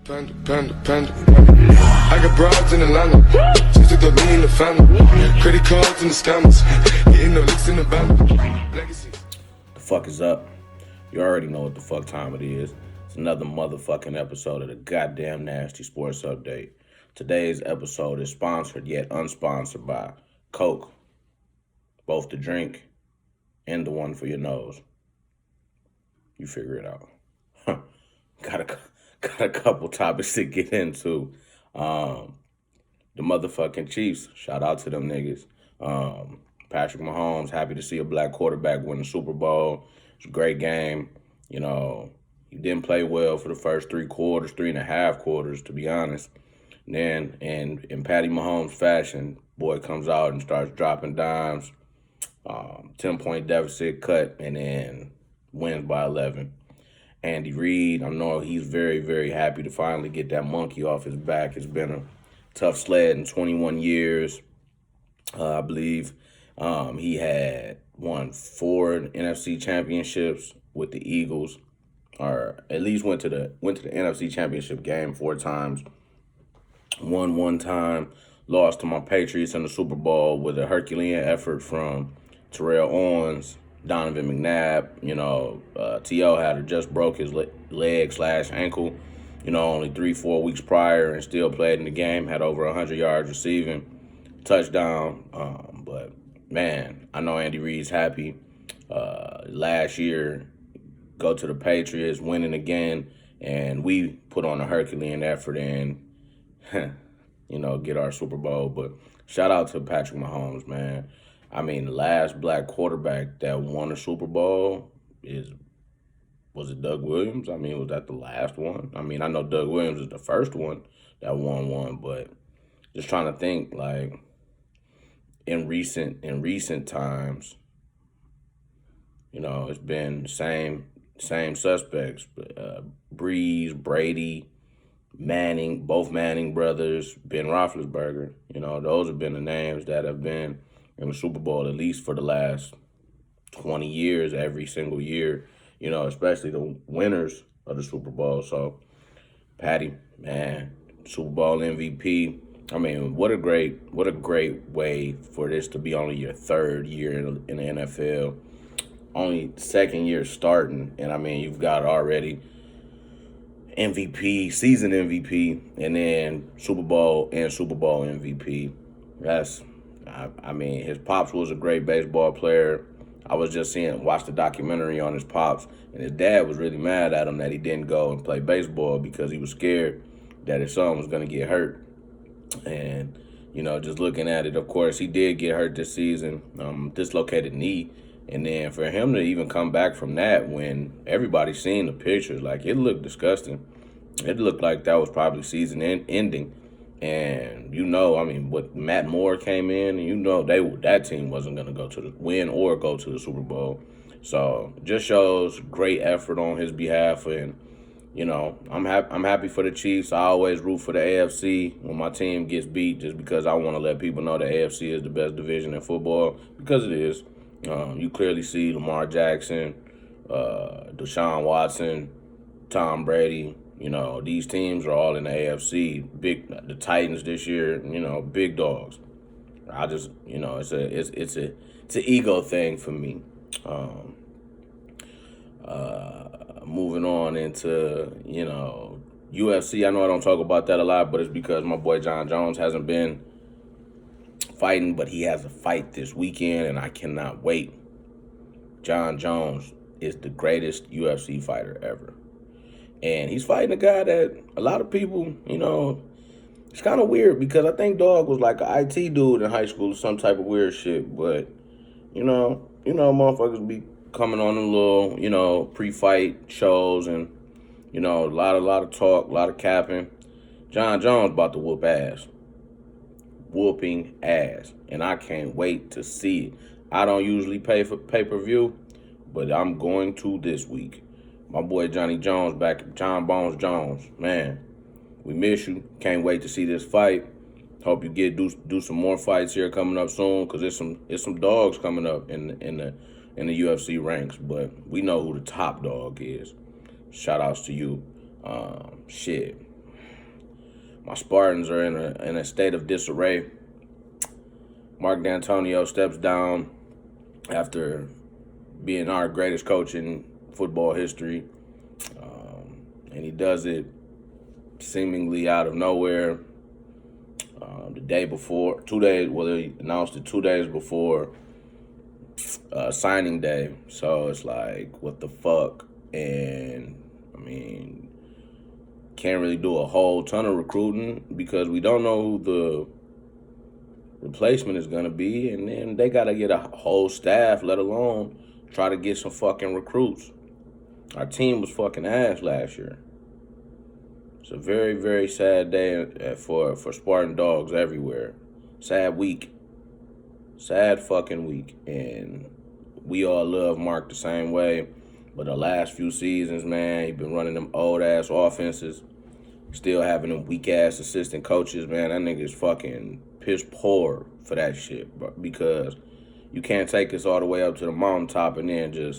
Panda. I got broads in Atlanta. Just took the lean in the family. Credit cards and the scammers. Getting no licks in the band. Legacy. The fuck is up? You already know what the fuck time it is. It's another motherfucking episode of the goddamn Nasty Sports Update. Today's episode is sponsored yet unsponsored by Coke. Both the drink and the one for your nose. You figure it out. Got a couple topics to get into. The motherfucking Chiefs. Shout out to them niggas. Patrick Mahomes, happy to see a black quarterback win the Super Bowl. It's a great game. You know, he didn't play well for the first 3.5 quarters, to be honest. And then, in Patty Mahomes fashion, boy comes out and starts dropping dimes. 10-point deficit cut, and then wins by 11. Andy Reid, I know he's very, very happy to finally get that monkey off his back. It's been a tough sled in 21 years, I believe. He had won 4 NFC championships with the Eagles, or at least went to the NFC championship game 4 times. Won 1 time, lost to my Patriots in the Super Bowl with a Herculean effort from Terrell Owens, Donovan McNabb. T.O. had just broke his leg/ankle, only 3-4 weeks prior, and still played in the game, had over 100 yards receiving, touchdown. But, man, I know Andy Reid's happy. Last year, go to the Patriots, winning again, and we put on a Herculean effort and, get our Super Bowl. But shout out to Patrick Mahomes, man. I mean, the last black quarterback that won a Super Bowl was it Doug Williams? I mean, was that the last one? I mean, I know Doug Williams is the first one that won one, but just trying to think, like, in recent times, it's been same suspects. Breeze, Brady, Manning, both Manning brothers, Ben Roethlisberger. Those have been the names that have been in the Super Bowl, at least for the last 20 years, every single year, especially the winners of the Super Bowl. So, Patty, man, Super Bowl MVP. I mean, what a great way for this to be only your 3rd year in the NFL, only 2nd year starting, and I mean, you've got already MVP, season MVP, and then Super Bowl and Super Bowl MVP. I mean, his pops was a great baseball player. I was just watched the documentary on his pops, and his dad was really mad at him that he didn't go and play baseball because he was scared that his son was going to get hurt. And, just looking at it, of course, he did get hurt this season, dislocated knee. And then for him to even come back from that when everybody's seen the pictures, like, it looked disgusting. It looked like that was probably season ending. And, what Matt Moore came in, and that team wasn't going to go to the win or go to the Super Bowl. So just shows great effort on his behalf. And, I'm happy for the Chiefs. I always root for the AFC when my team gets beat, just because I want to let people know the AFC is the best division in football, because it is. You clearly see Lamar Jackson, Deshaun Watson, Tom Brady. These teams are all in the AFC. The Titans this year, big dogs. I just, it's an ego thing for me. Moving on into, UFC. I know I don't talk about that a lot, but it's because my boy Jon Jones hasn't been fighting, but he has a fight this weekend, and I cannot wait. Jon Jones is the greatest UFC fighter ever. And he's fighting a guy that a lot of people, it's kind of weird, because I think Dog was like an IT dude in high school or some type of weird shit. But, motherfuckers be coming on a little, pre-fight shows, and, a lot of talk, a lot of capping. Jon Jones about to whoop ass. Whooping ass. And I can't wait to see it. I don't usually pay for pay-per-view, but I'm going to this week. My boy Johnny Jones back, John Bones Jones. Man, we miss you. Can't wait to see this fight. Hope you do some more fights here coming up soon, because it's some dogs coming up in the UFC ranks. But we know who the top dog is. Shout outs to you. Shit. My Spartans are in a state of disarray. Mark D'Antonio steps down after being our greatest coach in football history, and he does it seemingly out of nowhere. The day before, 2 days, well, they announced it 2 days before signing day. So it's like, what the fuck? And I mean, can't really do a whole ton of recruiting because we don't know who the replacement is going to be. And then they got to get a whole staff, let alone try to get some fucking recruits. Our team was fucking ass last year. It's a very, very sad day for Spartan dogs everywhere. Sad week. Sad fucking week. And we all love Mark the same way. But the last few seasons, man, he been running them old-ass offenses. Still having them weak-ass assistant coaches, man. That nigga's fucking piss poor for that shit, bro. Because you can't take us all the way up to the mountaintop and then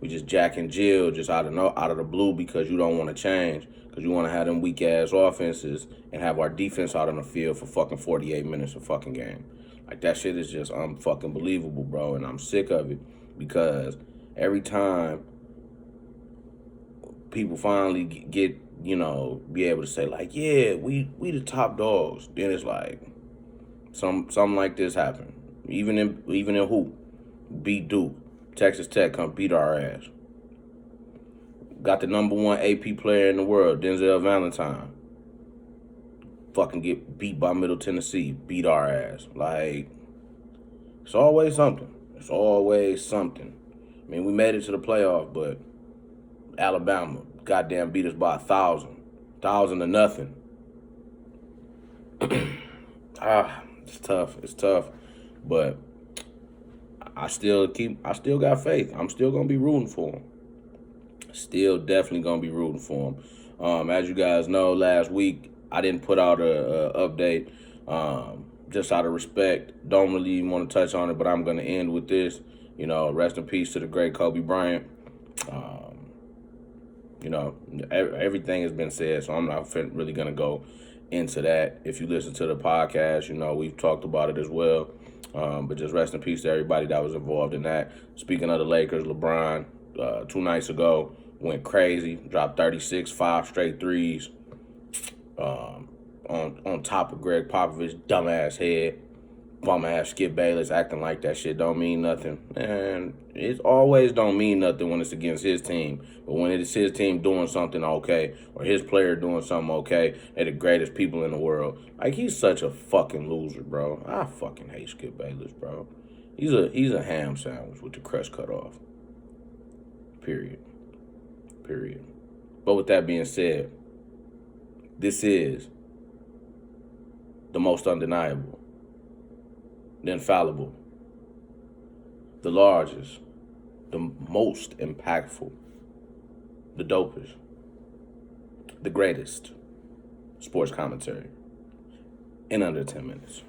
we just Jack and Jill just out of the blue because you don't want to change. Because you want to have them weak-ass offenses and have our defense out on the field for fucking 48 minutes a fucking game. Like, that shit is just unfucking believable, bro. And I'm sick of it because every time people finally get, be able to say, like, yeah, we the top dogs, then it's like something like this happen. Even in hoop, beat Duke. Texas Tech come beat our ass. Got the #1 AP player in the world, Denzel Valentine. Fucking get beat by Middle Tennessee, beat our ass. Like, it's always something. It's always something. I mean, we made it to the playoff, but Alabama goddamn beat us by 1,000 to nothing. It's tough. It's tough, but I still got faith. I'm still gonna be rooting for him. Still definitely gonna be rooting for him. As you guys know, last week I didn't put out a update just out of respect. Don't really want to touch on it, but I'm gonna end with this. Rest in peace to the great Kobe Bryant. Everything has been said, so I'm not really gonna go into that. If you listen to the podcast, we've talked about it as well. But just rest in peace to everybody that was involved in that. Speaking of the Lakers, LeBron, 2 nights ago, went crazy, dropped 36, 5 straight threes on top of Greg Popovich, dumbass head, bum-ass Skip Bayless acting like that shit don't mean nothing. And it always don't mean nothing when it's against his team. But when it's his team doing something okay, or his player doing something okay, they're the greatest people in the world. Like, he's such a fucking loser, bro. I fucking hate Skip Bayless, bro. He's a ham sandwich with the crust cut off. Period. But with that being said, this is the most undeniable, the infallible, the largest, the most impactful, the dopest, the greatest sports commentary in under 10 minutes.